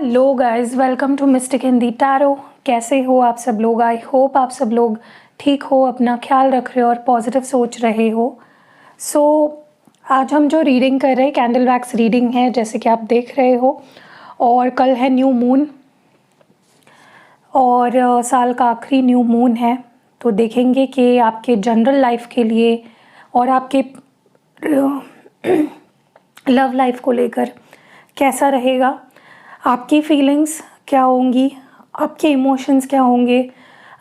Hello guys, welcome to Mystic Hindi Tarot. कैसे हो आप सब लोग? आई होप आप सब लोग ठीक हो, अपना ख्याल रख रहे हो और पॉजिटिव सोच रहे हो। आज हम जो रीडिंग कर रहे हैं कैंडल वैक्स रीडिंग है, जैसे कि आप देख रहे हो। और कल है न्यू मून और साल का आखिरी न्यू मून है। तो देखेंगे कि आपके जनरल लाइफ के लिए और आपके लव लाइफ को लेकर कैसा रहेगा, आपकी फीलिंग्स क्या होंगी, आपके इमोशंस क्या होंगे,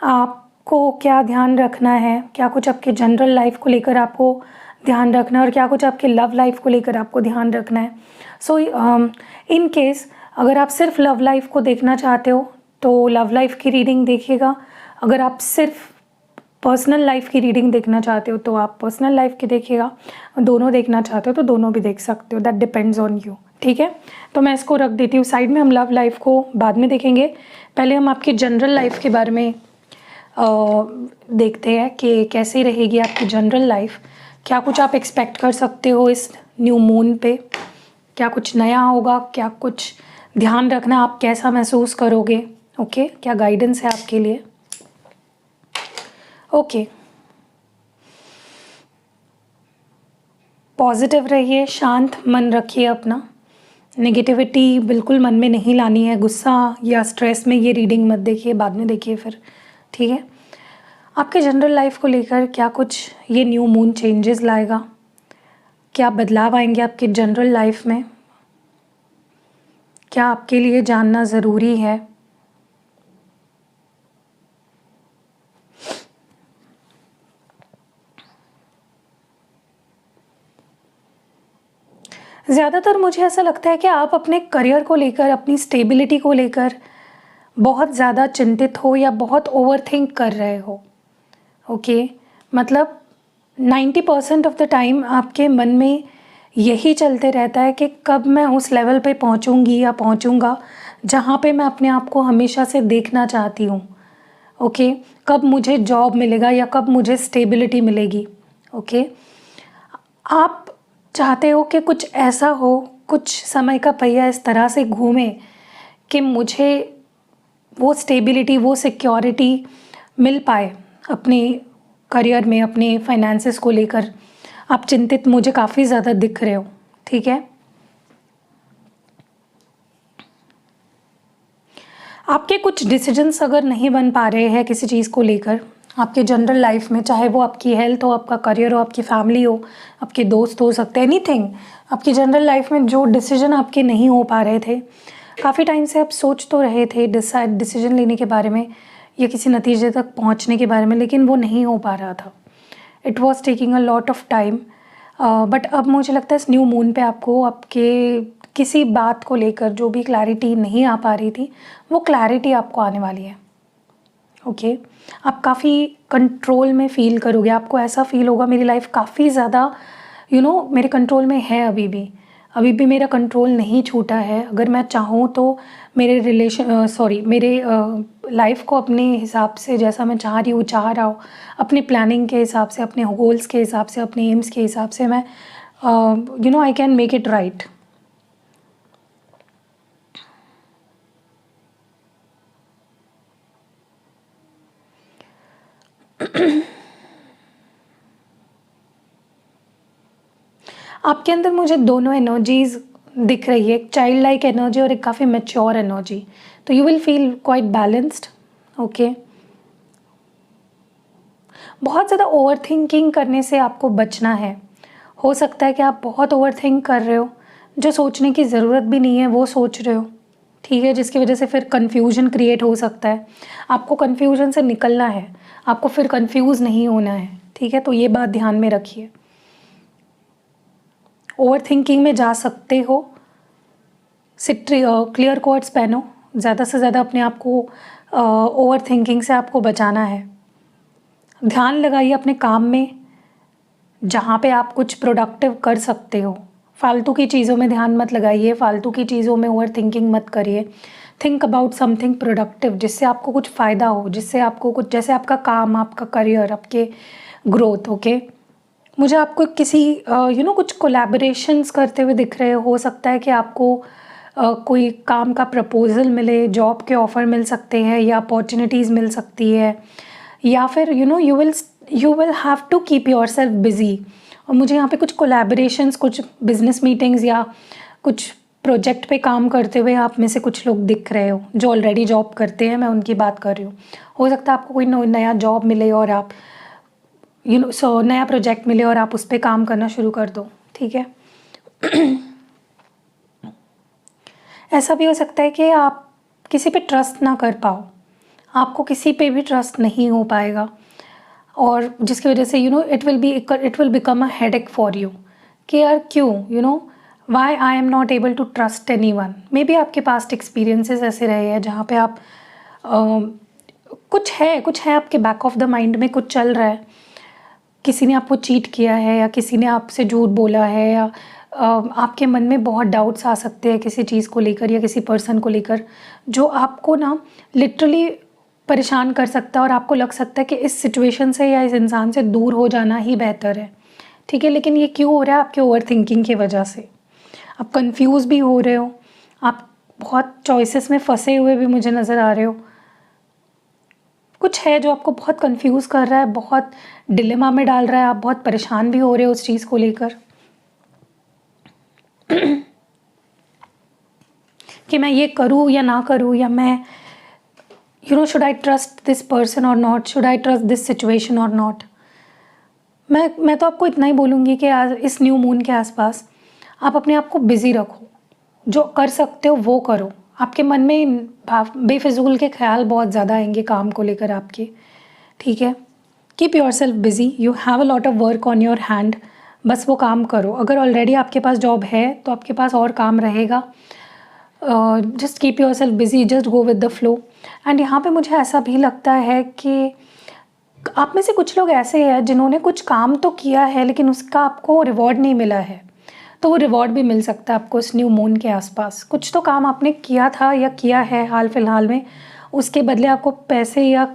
आपको क्या ध्यान रखना है, क्या कुछ आपके जनरल लाइफ को लेकर आपको ध्यान रखना है और क्या कुछ आपके लव लाइफ को लेकर आपको ध्यान रखना है। इन केस अगर आप सिर्फ लव लाइफ को देखना चाहते हो तो लव लाइफ की रीडिंग देखिएगा। अगर आप सिर्फ पर्सनल लाइफ की रीडिंग देखना चाहते हो तो आप पर्सनल लाइफ की देखिएगा। दोनों देखना चाहते हो तो दोनों भी देख सकते हो, दैट डिपेंड्स ऑन यू। ठीक है, तो मैं इसको रख देती हूँ साइड में। हम लव लाइफ को बाद में देखेंगे, पहले हम आपकी जनरल लाइफ के बारे में देखते हैं कि कैसी रहेगी आपकी जनरल लाइफ। क्या कुछ आप एक्सपेक्ट कर सकते हो इस न्यू मून पे, क्या कुछ नया होगा, क्या कुछ ध्यान रखना, आप कैसा महसूस करोगे। ओके, क्या गाइडेंस है आपके लिए। ओके, पॉजिटिव रहिए, शांत मन रखिए अपना। नेगेटिविटी बिल्कुल मन में नहीं लानी है, गुस्सा या स्ट्रेस में ये रीडिंग मत देखिए, बाद में देखिए फिर। ठीक है, आपके जनरल लाइफ को लेकर क्या कुछ ये न्यू मून चेंजेस लाएगा, क्या बदलाव आएंगे आपके जनरल लाइफ में, क्या आपके लिए जानना ज़रूरी है। ज़्यादातर मुझे ऐसा लगता है कि आप अपने करियर को लेकर, अपनी स्टेबिलिटी को लेकर बहुत ज़्यादा चिंतित हो या बहुत ओवरथिंक कर रहे हो। ओके, मतलब 90% ऑफ द टाइम आपके मन में यही चलते रहता है कि कब मैं उस लेवल पे पहुंचूंगी या पहुंचूंगा जहां पे मैं अपने आप को हमेशा से देखना चाहती हूँ। ओके, कब मुझे जॉब मिलेगा या कब मुझे स्टेबिलिटी मिलेगी। ओके, आप चाहते हो कि कुछ ऐसा हो, कुछ समय का पहिया इस तरह से घूमे कि मुझे वो स्टेबिलिटी, वो सिक्योरिटी मिल पाए अपने करियर में, अपने फाइनेंसेस को लेकर। आप चिंतित मुझे काफ़ी ज़्यादा दिख रहे हो। ठीक है, आपके कुछ डिसीजंस अगर नहीं बन पा रहे हैं किसी चीज़ को लेकर आपके जनरल लाइफ में, चाहे वो आपकी हेल्थ हो, आपका करियर हो, आपकी फैमिली हो, आपके दोस्त हो सकते हैं, एनीथिंग, आपकी जनरल लाइफ में जो डिसीजन आपके नहीं हो पा रहे थे, काफ़ी टाइम से आप सोच तो रहे थे डिसीजन लेने के बारे में या किसी नतीजे तक पहुंचने के बारे में, लेकिन वो नहीं हो पा रहा था। It was taking a lot of time. But अब मुझे लगता है इस न्यू मून पे आपको आपके किसी बात को लेकर जो भी क्लैरिटी नहीं आ पा रही थी, वो क्लैरिटी आपको आने वाली है। ओके, आप काफ़ी कंट्रोल में फ़ील करोगे। आपको ऐसा फील होगा मेरी लाइफ काफ़ी ज़्यादा मेरे कंट्रोल में है। अभी भी मेरा कंट्रोल नहीं छूटा है। अगर मैं चाहूँ तो मेरे लाइफ को अपने हिसाब से, जैसा मैं चाह रहा हूँ, अपने प्लानिंग के हिसाब से, अपने गोल्स के हिसाब से, अपने एम्स के हिसाब से मैं I can make it right. आपके अंदर मुझे दोनों एनर्जीज दिख रही है, एक चाइल्ड लाइक एनर्जी और एक काफ़ी मैच्योर एनर्जी। तो you will feel quite balanced. Okay, बहुत ज़्यादा ओवर थिंकिंग करने से आपको बचना है। हो सकता है कि आप बहुत ओवर थिंक कर रहे हो, जो सोचने की ज़रूरत भी नहीं है वो सोच रहे हो। ठीक है, जिसकी वजह से फिर कन्फ्यूजन क्रिएट हो सकता है। आपको कन्फ्यूजन से निकलना है, आपको फिर कन्फ्यूज़ नहीं होना है। ठीक है, तो ये बात ध्यान में रखिए। ओवर थिंकिंग में जा सकते हो, क्लियर कोट्स पहनो, ज़्यादा से ज़्यादा अपने आप को ओवर थिंकिंग से आपको बचाना है। ध्यान लगाइए अपने काम में, जहाँ पे आप कुछ प्रोडक्टिव कर सकते हो। फालतू की चीज़ों में ध्यान मत लगाइए, फालतू की चीज़ों में ओवर थिंकिंग मत करिए। थिंक अबाउट समथिंग प्रोडक्टिव, जिससे आपको कुछ फ़ायदा हो, जिससे आपको कुछ, जैसे आपका काम, आपका करियर, आपके ग्रोथ। ओके, मुझे आपको किसी कुछ कोलैबोरेशंस करते हुए दिख रहे हो सकता है कि आपको कोई काम का प्रपोज़ल मिले, जॉब के ऑफ़र मिल सकते हैं या अपॉर्चुनिटीज़ मिल सकती है, या फिर you will have to keep yourself busy. और मुझे यहाँ पे कुछ कोलैबोरेशंस, कुछ बिज़नेस मीटिंग्स या कुछ प्रोजेक्ट पे काम करते हुए आप में से कुछ लोग दिख रहे हो जो ऑलरेडी जॉब करते हैं, मैं उनकी बात कर रही हूँ। हो सकता है आपको कोई नया जॉब मिले और आप नया प्रोजेक्ट मिले और आप उस पर काम करना शुरू कर दो, ठीक है। ऐसा भी हो सकता है कि आप किसी पे ट्रस्ट ना कर पाओ, आपको किसी पे भी ट्रस्ट नहीं हो पाएगा, और जिसकी वजह से it will become a headache for you कि यार क्यों, why I am not able to trust anyone. Maybe आपके पास्ट एक्सपीरियंसेस ऐसे रहे हैं जहाँ पे आप कुछ है आपके बैक ऑफ द माइंड में, कुछ चल रहा है, किसी ने आपको चीट किया है या किसी ने आपसे झूठ बोला है, या आपके मन में बहुत डाउट्स आ सकते हैं किसी चीज़ को लेकर या किसी पर्सन को लेकर, जो आपको ना लिटरली परेशान कर सकता है और आपको लग सकता है कि इस सिचुएशन से या इस इंसान से दूर हो जाना ही बेहतर है, ठीक है। लेकिन ये क्यों हो रहा है? आपके ओवर थिंकिंग की वजह से। आप कंफ्यूज भी हो रहे हो, आप बहुत चॉइसेस में फंसे हुए भी मुझे नज़र आ रहे हो। कुछ है जो आपको बहुत कंफ्यूज कर रहा है, बहुत डिलेमा में डाल रहा है, आप बहुत परेशान भी हो रहे हो उस चीज़ को लेकर कि मैं ये करूँ या ना करूँ, या मैं should I trust this person और not, should I trust this situation और नॉट। मैं तो आपको इतना ही बोलूँगी कि आज इस न्यू मून के आसपास आप अपने आप को बिज़ी रखो, जो कर सकते हो वो करो। आपके मन में बेफिजूल के ख्याल बहुत ज़्यादा आएंगे काम को लेकर आपके, ठीक है। Keep your self busy, you have a lot of work on your hand, बस वो काम करो। अगर ऑलरेडी आपके पास जॉब है तो आपके पास और काम रहेगा। Just keep your self busy, just go with the flow. And यहाँ पे मुझे ऐसा भी लगता है कि आप में से कुछ लोग ऐसे हैं जिन्होंने कुछ काम तो किया है लेकिन उसका आपको रिवॉर्ड नहीं मिला है, तो वो रिवॉर्ड भी मिल सकता है आपको इस न्यू मून के आसपास। कुछ तो काम आपने किया था या किया है हाल फिलहाल में, उसके बदले आपको पैसे या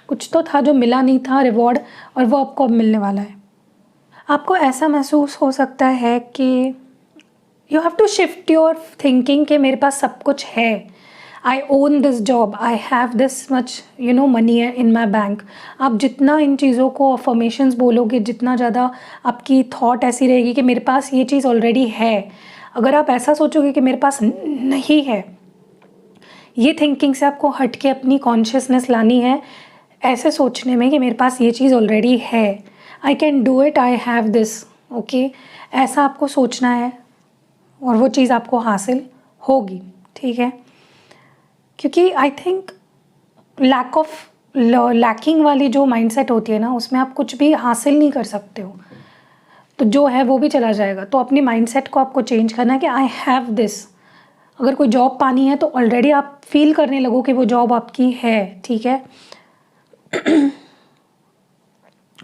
कुछ तो था जो मिला नहीं था रिवॉर्ड, और वो आपको अब मिलने वाला है। आपको ऐसा महसूस हो सकता है कि you have to shift your thinking कि मेरे पास सब कुछ है, I own this job, I have this much money in my bank. आप जितना इन चीज़ों को अफर्मेशंस बोलोगे, जितना ज़्यादा आपकी थॉट ऐसी रहेगी कि मेरे पास ये चीज़ ऑलरेडी है। अगर आप ऐसा सोचोगे कि मेरे पास नहीं है, ये थिंकिंग से आपको हट के अपनी कॉन्शियसनेस लानी है ऐसे सोचने में कि मेरे पास ये चीज़ ऑलरेडी है, I can do it, I have this, okay. ऐसा आपको सोचना है और वो चीज़ आपको हासिल होगी, ठीक है। क्योंकि आई थिंक लैकिंग वाली जो माइंडसेट होती है ना, उसमें आप कुछ भी हासिल नहीं कर सकते हो, तो जो है वो भी चला जाएगा। तो अपनी माइंडसेट को आपको चेंज करना है कि आई हैव दिस। अगर कोई जॉब पानी है तो ऑलरेडी आप फील करने लगो कि वो जॉब आपकी है, ठीक है।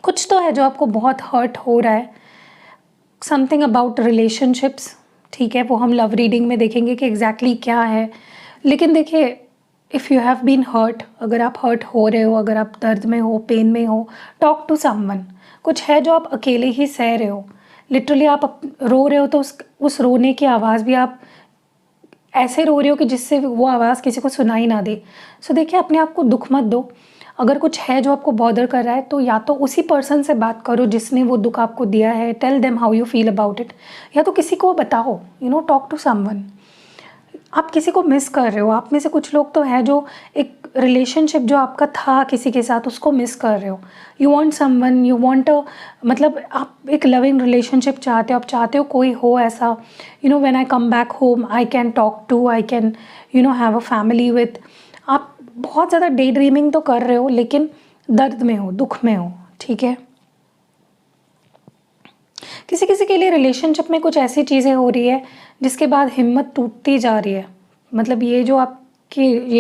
कुछ तो है जो आपको बहुत हर्ट हो रहा है, समथिंग अबाउट रिलेशनशिप्स, ठीक है। वो हम लव रीडिंग में देखेंगे कि एग्जैक्टली क्या है। लेकिन देखिए, if you have been hurt, अगर आप हर्ट हो रहे हो, अगर आप दर्द में हो, पेन में हो, टॉक टू समवन। कुछ है जो आप अकेले ही सह रहे हो, लिटरली आप रो रहे हो, तो उस रोने की आवाज़ भी आप ऐसे रो रहे हो कि जिससे वो आवाज़ किसी को सुनाई ना दे। सो देखिए, अपने आप को दुख मत दो। अगर कुछ है जो आपको बॉदर कर रहा है तो या तो उसी पर्सन से बात करो जिसने वो दुख आपको दिया है, tell them how you feel about it, या तो किसी को बताओ, टॉक टू समवन। आप किसी को मिस कर रहे हो, आप में से कुछ लोग तो है जो एक रिलेशनशिप जो आपका था किसी के साथ उसको मिस कर रहे हो। You want someone, you want मतलब आप एक लविंग रिलेशनशिप चाहते हो, आप चाहते हो कोई हो ऐसा, when I come back home I can talk to, I can have a family with. आप बहुत ज़्यादा डे ड्रीमिंग तो कर रहे हो लेकिन दर्द में हो, दुख में हो, ठीक है। किसी किसी के लिए रिलेशनशिप में कुछ ऐसी चीज़ें हो रही है जिसके बाद हिम्मत टूटती जा रही है। मतलब ये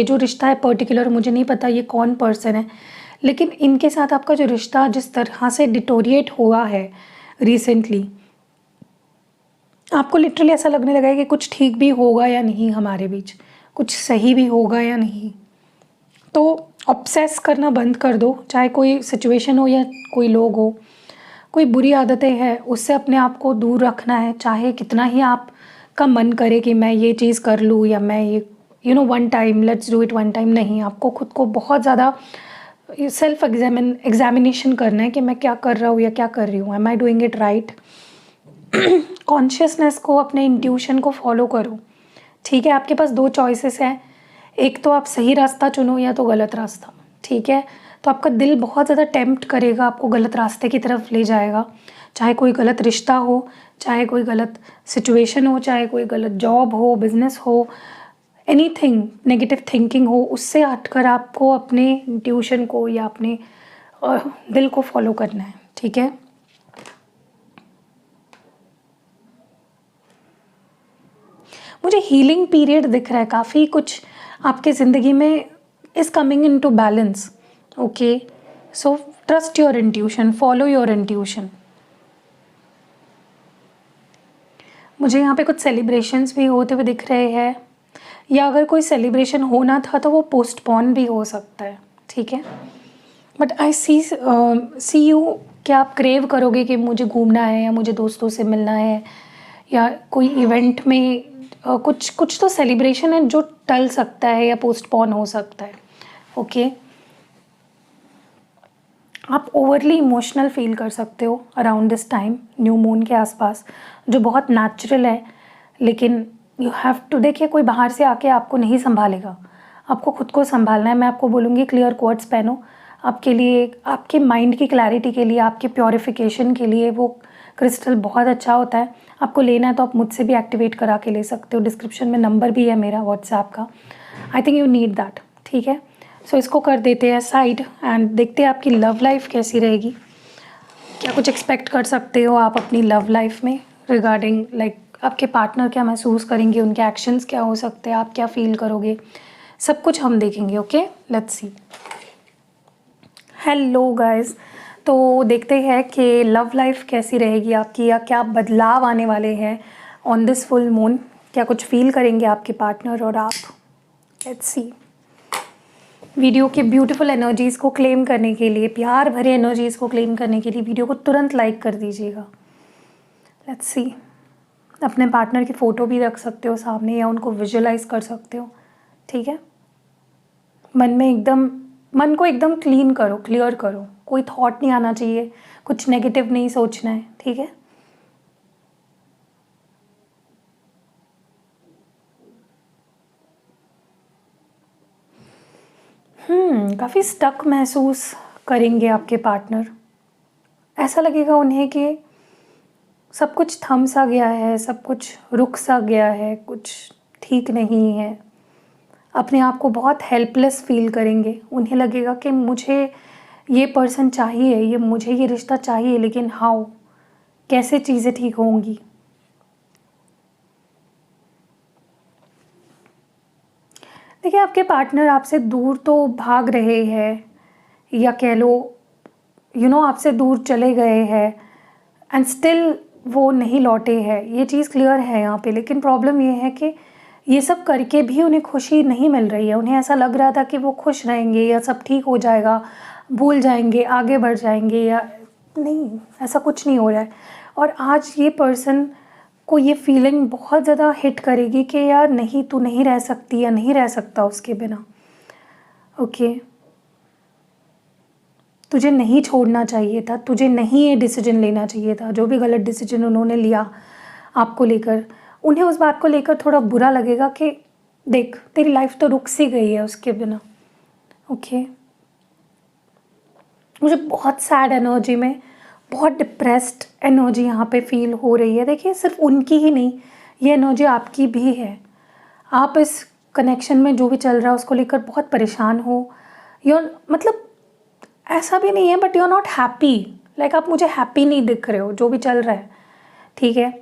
जो रिश्ता है पर्टिकुलर, मुझे नहीं पता ये कौन पर्सन है, लेकिन इनके साथ आपका जो रिश्ता जिस तरह से डिटोरिएट हुआ है रिसेंटली, आपको लिटरली ऐसा लगने लगा है कि कुछ ठीक भी होगा या नहीं, हमारे बीच कुछ सही भी होगा या नहीं। तो ऑब्सेस करना बंद कर दो, चाहे कोई सिचुएशन हो या कोई लोग हो। कोई बुरी आदतें हैं उससे अपने आप को दूर रखना है, चाहे कितना ही आप आपका मन करे कि मैं ये चीज़ कर लूँ या मैं ये one time let's do it one time, नहीं, आपको खुद को बहुत ज़्यादा सेल्फ एग्जामिनेशन करना है कि मैं क्या कर रहा हूँ या क्या कर रही हूँ, am I doing it right. Consciousness को, अपने इंट्यूशन को फॉलो करो, ठीक है। आपके पास 2 चॉइसेस हैं, एक तो आप सही रास्ता चुनो या तो गलत रास्ता, ठीक है। तो आपका दिल बहुत ज़्यादा टेम्प्ट करेगा, आपको गलत रास्ते की तरफ ले जाएगा, चाहे कोई गलत रिश्ता हो, चाहे कोई गलत सिचुएशन हो, चाहे कोई गलत जॉब हो, बिजनेस हो, एनीथिंग, नेगेटिव थिंकिंग हो, उससे हटकर आपको अपने इंट्यूशन को या अपने दिल को फॉलो करना है, ठीक है। मुझे हीलिंग पीरियड दिख रहा है, काफ़ी कुछ आपके ज़िंदगी में is coming into balance, okay. So trust your intuition, follow your intuition. मुझे यहाँ पे कुछ सेलिब्रेशंस भी होते हुए दिख रहे हैं, या अगर कोई सेलिब्रेशन होना था तो वो पोस्टपोन भी हो सकता है, ठीक है। बट आई सी यू, क्या आप क्रेव करोगे कि मुझे घूमना है या मुझे दोस्तों से मिलना है या कोई इवेंट में कुछ तो सेलिब्रेशन है जो टल सकता है या पोस्टपोन हो सकता है, ओके। आप ओवरली इमोशनल फील कर सकते हो around this time, new moon के आसपास, जो बहुत नेचुरल है। लेकिन यू हैव टू, देखिए कोई बाहर से आके आपको नहीं संभालेगा, आपको खुद को संभालना है। मैं आपको बोलूँगी क्लियर क्वार्ट्स पहनो, आपके लिए, आपके माइंड की क्लैरिटी के लिए, आपके प्योरिफिकेशन के लिए वो क्रिस्टल बहुत अच्छा होता है। आपको लेना है तो आप मुझसे भी एक्टिवेट करा के ले सकते हो, डिस्क्रिप्शन में नंबर भी है मेरा व्हाट्सएप का। I think you need that, ठीक है। सो इसको कर देते हैं साइड एंड देखते हैं आपकी लव लाइफ कैसी रहेगी, क्या कुछ एक्सपेक्ट कर सकते हो आप अपनी लव लाइफ में रिगार्डिंग लाइक आपके पार्टनर क्या महसूस करेंगे, उनके एक्शंस क्या हो सकते हैं, आप क्या फील करोगे, सब कुछ हम देखेंगे, okay. Let's see. Hello guys, तो देखते हैं कि लव लाइफ कैसी रहेगी आपकी, या क्या बदलाव आने वाले हैं ऑन दिस फुल मून, क्या कुछ फील करेंगे आपके पार्टनर और आप। Let's see. वीडियो के ब्यूटीफुल एनर्जीज़ को क्लेम करने के लिए, प्यार भरे एनर्जीज़ को क्लेम करने के लिए वीडियो को तुरंत लाइक कर दीजिएगा। Let's see. अपने पार्टनर की फ़ोटो भी रख सकते हो सामने या उनको विजुअलाइज कर सकते हो, ठीक है। मन को एकदम क्लीन करो, क्लियर करो, कोई थॉट नहीं आना चाहिए, कुछ नेगेटिव नहीं सोचना है, ठीक है। काफ़ी स्टक महसूस करेंगे आपके पार्टनर, ऐसा लगेगा उन्हें कि सब कुछ थम सा गया है, सब कुछ रुक सा गया है, कुछ ठीक नहीं है। अपने आप को बहुत हेल्पलेस फील करेंगे, उन्हें लगेगा कि मुझे ये पर्सन चाहिए, मुझे ये रिश्ता चाहिए, लेकिन हाउ, कैसे चीज़ें ठीक होंगी। देखिए आपके पार्टनर आपसे दूर तो भाग रहे हैं, या कह लो आपसे दूर चले गए हैं एंड स्टिल वो नहीं लौटे हैं, ये चीज़ क्लियर है यहाँ पे। लेकिन प्रॉब्लम ये है कि ये सब करके भी उन्हें खुशी नहीं मिल रही है। उन्हें ऐसा लग रहा था कि वो खुश रहेंगे या सब ठीक हो जाएगा, भूल जाएंगे, आगे बढ़ जाएंगे, या नहीं, ऐसा कुछ नहीं हो रहा है। और आज ये पर्सन को ये फीलिंग बहुत ज़्यादा हिट करेगी कि यार नहीं, तू नहीं रह सकती या नहीं रह सकता उसके बिना, ओके। तुझे नहीं छोड़ना चाहिए था, तुझे नहीं ये डिसीजन लेना चाहिए था। जो भी गलत डिसीजन उन्होंने लिया आपको लेकर, उन्हें उस बात को लेकर थोड़ा बुरा लगेगा कि देख तेरी लाइफ तो रुक सी गई है उसके बिना, ओके। मुझे बहुत सैड एनर्जी में, बहुत डिप्रेस्ड एनर्जी यहाँ पे फील हो रही है। देखिए सिर्फ उनकी ही नहीं, ये एनर्जी आपकी भी है। आप इस कनेक्शन में जो भी चल रहा है उसको लेकर बहुत परेशान हो, मतलब ऐसा भी नहीं है but you are not happy, like आप मुझे हैप्पी नहीं दिख रहे हो जो भी चल रहा है, ठीक है।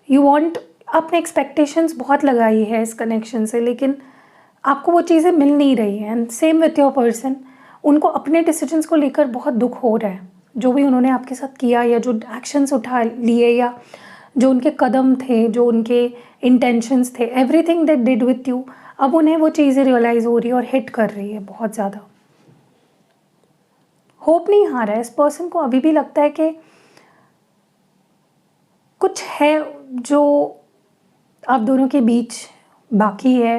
यू वांट, आपने एक्सपेक्टेशंस बहुत लगाई है इस कनेक्शन से, लेकिन आपको वो चीज़ें मिल नहीं रही हैं। And same with your person, उनको अपने डिसीजंस को लेकर बहुत दुख हो रहा है, जो भी उन्होंने आपके साथ किया या जो एक्शंस उठा लिए या जो उनके कदम थे, जो उनके इंटेंशंस थे, everything that did with you, अब उन्हें वो चीज़ें रियलाइज़ हो रही है और हिट कर रही है बहुत ज़्यादा। होप नहीं हारा है इस पर्सन को, अभी भी लगता है कि कुछ है जो आप दोनों के बीच बाकी है,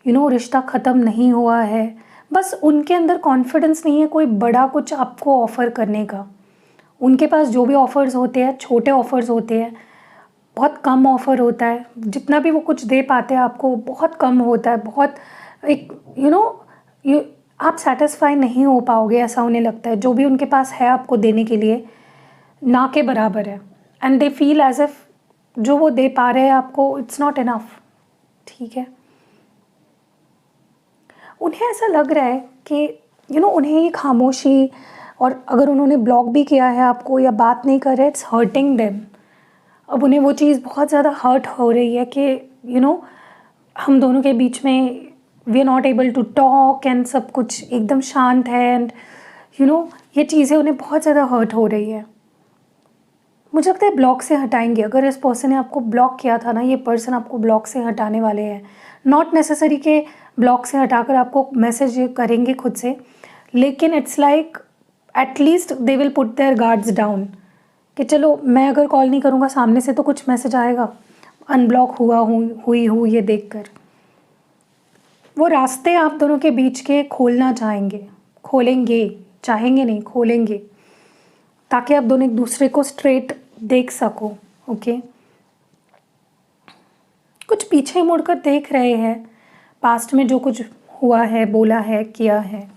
रिश्ता ख़त्म नहीं हुआ है, बस उनके अंदर कॉन्फिडेंस नहीं है कोई बड़ा कुछ आपको ऑफ़र करने का। उनके पास जो भी ऑफ़र्स होते हैं छोटे ऑफ़र्स होते हैं, बहुत कम ऑफ़र होता है, जितना भी वो कुछ दे पाते हैं आपको बहुत कम होता है, बहुत एक यू आप सेटिस्फाई नहीं हो पाओगे, ऐसा उन्हें लगता है। जो भी उनके पास है आपको देने के लिए ना के बराबर है, and they feel as if जो वो दे पा रहे हैं आपको इट्स नॉट इनफ। ठीक है, उन्हें ऐसा लग रहा है कि उन्हें ये खामोशी, और अगर उन्होंने ब्लॉक भी किया है आपको या बात नहीं कर रहे, इट्स हर्टिंग देम। अब उन्हें वो चीज़ बहुत ज़्यादा हर्ट हो रही है कि हम दोनों के बीच में we are not able to talk and सब कुछ एकदम शांत है, एंड ये चीज़ें उन्हें बहुत ज़्यादा हर्ट हो रही है। मुझे लगता है ब्लॉक से हटाएंगे। अगर इस पर्सन ने आपको ब्लॉक किया था ना, ये पर्सन आपको ब्लॉक से हटाने वाले हैं। नॉट नेसेसरी के ब्लॉक से हटाकर आपको मैसेज करेंगे खुद से, लेकिन it's like at least they will put their guards down कि चलो मैं अगर कॉल नहीं करूँगा सामने से तो कुछ मैसेज आएगा, अनब्लॉक हुई हूँ ये देखकर। वो रास्ते आप दोनों के बीच के खोलना खोलेंगे, चाहेंगे नहीं, खोलेंगे, ताकि आप दोनों एक दूसरे को स्ट्रेट देख सको। ओके, कुछ पीछे मुड़कर देख रहे हैं पास्ट में जो कुछ हुआ है, बोला है, किया है।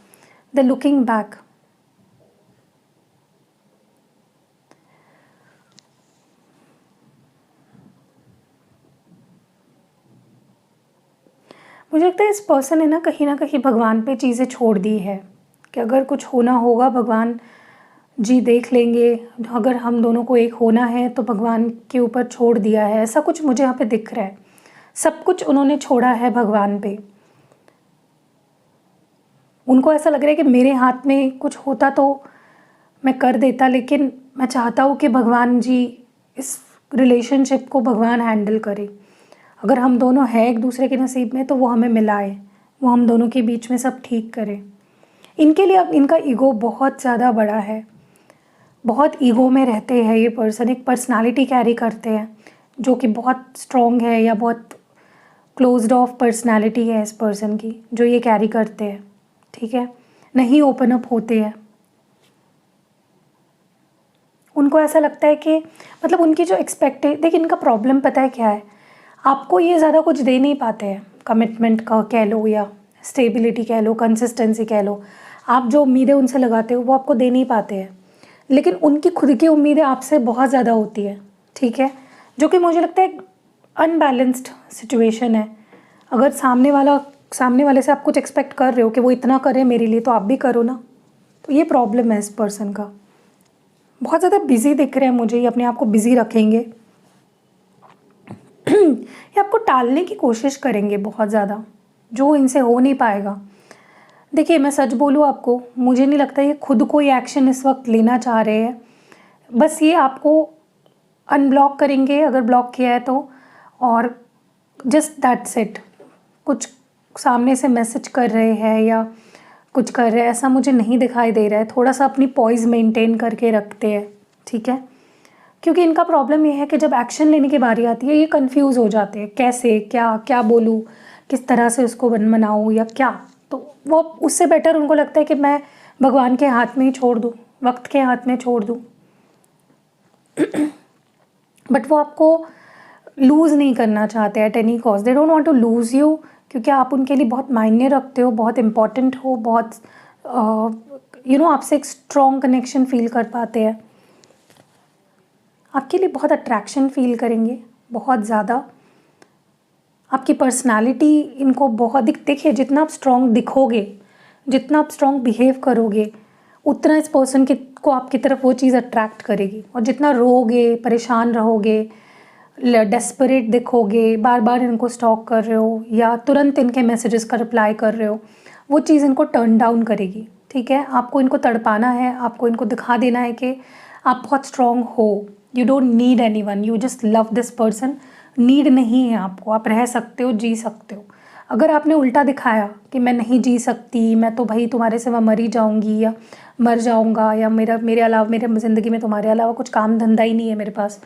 The looking back. मुझे लगता है इस पर्सन ने ना कहीं भगवान पे चीज़ें छोड़ दी है कि अगर कुछ होना होगा भगवान जी देख लेंगे, अगर हम दोनों को एक होना है तो भगवान के ऊपर छोड़ दिया है, ऐसा कुछ मुझे यहाँ पे दिख रहा है। सब कुछ उन्होंने छोड़ा है भगवान पे। उनको ऐसा लग रहा है कि मेरे हाथ में कुछ होता तो मैं कर देता, लेकिन मैं चाहता हूँ कि भगवान जी इस रिलेशनशिप को भगवान हैंडल करे। अगर हम दोनों हैं एक दूसरे के नसीब में तो वो हमें मिलाए, वो हम दोनों के बीच में सब ठीक करे। इनके लिए अब इनका ईगो बहुत ज़्यादा बड़ा है, बहुत ईगो में रहते हैं ये पर्सन, एक पर्सनालिटी कैरी करते हैं जो कि बहुत स्ट्रॉन्ग है, या बहुत क्लोज्ड ऑफ पर्सनालिटी है इस पर्सन की जो ये कैरी करते हैं। ठीक है, नहीं ओपन अप होते हैं। उनको ऐसा लगता है कि मतलब उनकी जो देखिए इनका प्रॉब्लम पता है क्या है, आपको ये ज़्यादा कुछ दे नहीं पाते हैं, कमिटमेंट का कह लो या स्टेबिलिटी कह लो, कंसिस्टेंसी कह लो। आप जो उम्मीदें उनसे लगाते हो वो आपको दे नहीं पाते हैं, लेकिन उनकी खुद की उम्मीदें आपसे बहुत ज़्यादा होती है। ठीक है, जो कि मुझे लगता है एक अनबैलेंस्ड सिचुएशन है। अगर सामने वाले से आप कुछ एक्सपेक्ट कर रहे हो कि वो इतना करे मेरे लिए, तो आप भी करो ना। तो ये प्रॉब्लम है इस पर्सन का। बहुत ज़्यादा बिज़ी दिख रहे हैं मुझे, ये अपने आप को बिज़ी रखेंगे ये आपको टालने की कोशिश करेंगे बहुत ज़्यादा, जो इनसे हो नहीं पाएगा। देखिए मैं सच बोलूँ आपको, मुझे नहीं लगता ये खुद कोई एक्शन इस वक्त लेना चाह रहे हैं। बस ये आपको अनब्लॉक करेंगे अगर ब्लॉक किया है तो, और जस्ट दैट्स इट। कुछ सामने से मैसेज कर रहे हैं या कुछ कर रहे हैं ऐसा मुझे नहीं दिखाई दे रहा है। थोड़ा सा अपनी पॉइज मेंटेन करके रखते हैं। ठीक है, क्योंकि इनका प्रॉब्लम ये है कि जब एक्शन लेने की बारी आती है ये कंफ्यूज हो जाते हैं, कैसे क्या क्या बोलूँ, किस तरह से उसको मनाऊँ या क्या। तो वो उससे बेटर उनको लगता है कि मैं भगवान के हाथ में ही छोड़ दूँ, वक्त के हाथ में छोड़ दूँ। बट वो आपको लूज़ नहीं करना चाहते at any cost. They don't want to lose you, क्योंकि आप उनके लिए बहुत मायने रखते हो, बहुत इम्पॉर्टेंट हो, बहुत आपसे एक स्ट्रॉन्ग कनेक्शन फील कर पाते हैं। आपके लिए बहुत अट्रैक्शन फील करेंगे, बहुत ज़्यादा। आपकी पर्सनालिटी इनको बहुत देखिए, जितना आप स्ट्रॉन्ग दिखोगे, जितना आप स्ट्रॉन्ग बिहेव करोगे, उतना इस पर्सन को आपकी तरफ वो चीज़ अट्रैक्ट करेगी। और जितना रोगे, परेशान रहोगे, डेस्परेट दिखोगे, बार बार इनको स्टॉक कर रहे हो या तुरंत इनके मैसेजेस का रिप्लाई कर रहे हो, वो चीज़ इनको टर्न डाउन करेगी। ठीक है, आपको इनको तड़पाना है, आपको इनको दिखा देना है कि आप बहुत स्ट्रॉन्ग हो। You don't need anyone, you just love this person. Need नहीं है आपको, आप रह सकते हो, जी सकते हो। अगर आपने उल्टा दिखाया कि मैं नहीं जी सकती, मैं तो भाई तुम्हारे सिवा मर ही जाऊँगी या मर जाऊँगा, या मेरे अलावा मेरे ज़िंदगी में तुम्हारे अलावा कुछ काम धंधा ही नहीं है मेरे पास,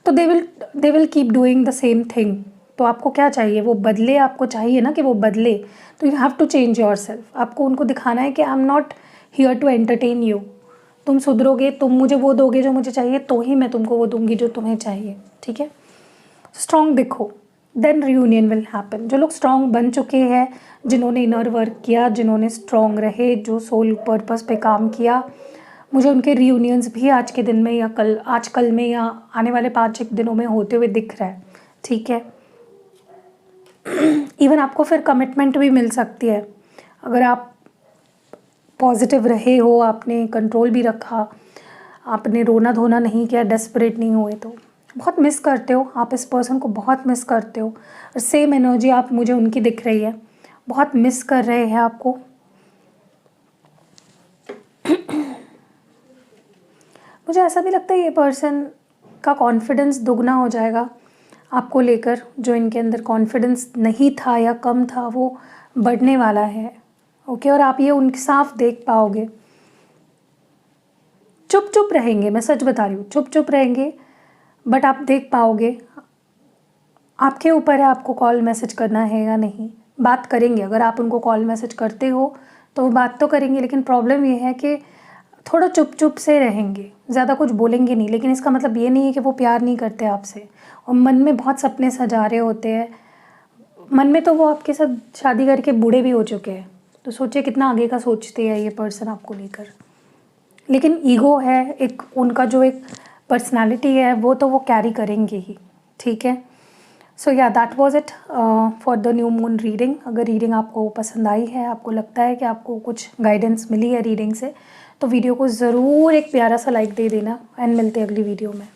तो they will keep doing the same thing. तो आपको क्या चाहिए, वो बदले, आपको चाहिए ना कि वो बदले, तो you have to change yourself. आपको उनको दिखाना है कि I am not here to entertain you, तुम सुधरोगे, तुम मुझे वो दोगे जो मुझे चाहिए, तो ही मैं तुमको वो दूंगी जो तुम्हें चाहिए, ठीक है। स्ट्रॉन्ग दिखो, देन रियूनियन विल हैपन। जो लोग स्ट्रॉन्ग बन चुके हैं, जिन्होंने इनर वर्क किया, जिन्होंने स्ट्रॉन्ग रहे, जो सोल पर्पस पे काम किया, मुझे उनके रियूनियंस भी आज के दिन में या आज कल में या आने वाले 5-1 दिनों में होते हुए दिख रहा है, ठीक है। इवन आपको फिर कमिटमेंट भी मिल सकती है अगर आप पॉजिटिव रहे हो, आपने कंट्रोल भी रखा, आपने रोना धोना नहीं किया, डेस्परेट नहीं हुए, तो बहुत मिस करते हो आप इस पर्सन को, बहुत मिस करते हो। और सेम एनर्जी आप मुझे उनकी दिख रही है, बहुत मिस कर रहे हैं आपको। मुझे ऐसा भी लगता है ये पर्सन का कॉन्फिडेंस दुगना हो जाएगा आपको लेकर। जो इनके अंदर कॉन्फिडेंस नहीं था या कम था, वो बढ़ने वाला है, ओके। और आप ये उनके साफ देख पाओगे। चुप चुप रहेंगे, मैं सच बता रही हूँ, चुप चुप रहेंगे, बट आप देख पाओगे। आपके ऊपर है आपको कॉल मैसेज करना है या नहीं। बात करेंगे, अगर आप उनको कॉल मैसेज करते हो तो वो बात तो करेंगे, लेकिन प्रॉब्लम ये है कि थोड़ा चुप चुप से रहेंगे, ज़्यादा कुछ बोलेंगे नहीं। लेकिन इसका मतलब ये नहीं है कि वो प्यार नहीं करते आपसे, और मन में बहुत सपने सजा रहे होते हैं। मन में तो वो आपके साथ शादी करके बूढ़े भी हो चुके हैं, तो सोचिए कितना आगे का सोचते हैं ये पर्सन आपको लेकर। लेकिन ईगो है एक, उनका जो एक पर्सनालिटी है वो तो वो कैरी करेंगे ही, ठीक है। सो या that was it for the new moon reading. अगर रीडिंग आपको पसंद आई है, आपको लगता है कि आपको कुछ गाइडेंस मिली है रीडिंग से, तो वीडियो को ज़रूर एक प्यारा सा लाइक दे देना, एंड मिलते हैं अगली वीडियो में।